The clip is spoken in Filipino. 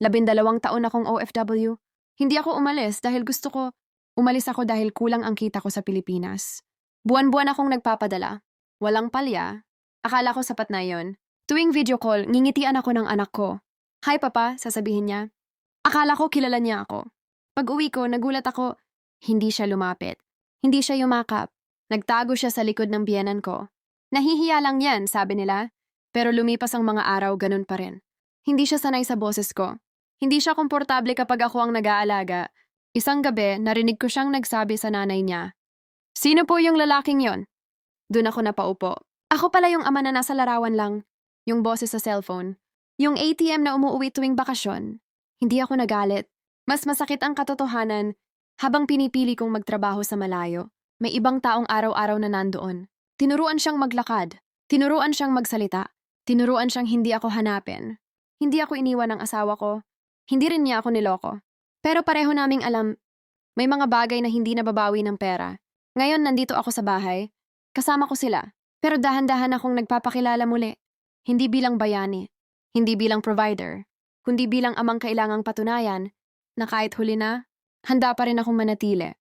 12 taon akong OFW. Hindi ako umalis dahil gusto ko. Umalis ako dahil kulang ang kita ko sa Pilipinas. Buwan-buwan akong nagpapadala. Walang palya. Akala ko sapat na yon. Tuwing video call, ngingitian ako ng anak ko. Hi papa, sasabihin niya. Akala ko kilala niya ako. Pag uwi ko, nagulat ako. Hindi siya lumapit. Hindi siya yumakap. Nagtago siya sa likod ng biyenan ko. Nahihiya lang yan, sabi nila. Pero lumipas ang mga araw, ganun pa rin. Hindi siya sanay sa boses ko. Hindi siya komportable kapag ako ang nag-aalaga. Isang gabi, narinig ko siyang nagsabi sa nanay niya. Sino po yung lalaking yon? Doon ako napaupo. Ako pala yung ama na nasa larawan lang. Yung boses sa cellphone. Yung ATM na umuuwi tuwing bakasyon. Hindi ako nagalit. Mas masakit ang katotohanan habang pinipili kong magtrabaho sa malayo. May ibang taong araw-araw na nandoon. Tinuruan siyang maglakad. Tinuruan siyang magsalita. Tinuruan siyang hindi ako hanapin. Hindi ako iniwan ng asawa ko. Hindi rin niya ako niloko. Pero pareho naming alam, may mga bagay na hindi nababawi ng pera. Ngayon nandito ako sa bahay. Kasama ko sila. Pero dahan-dahan akong nagpapakilala muli. Hindi bilang bayani. Hindi bilang provider. Kundi bilang amang kailangang patunayan na kahit huli na, handa pa rin akong manatili.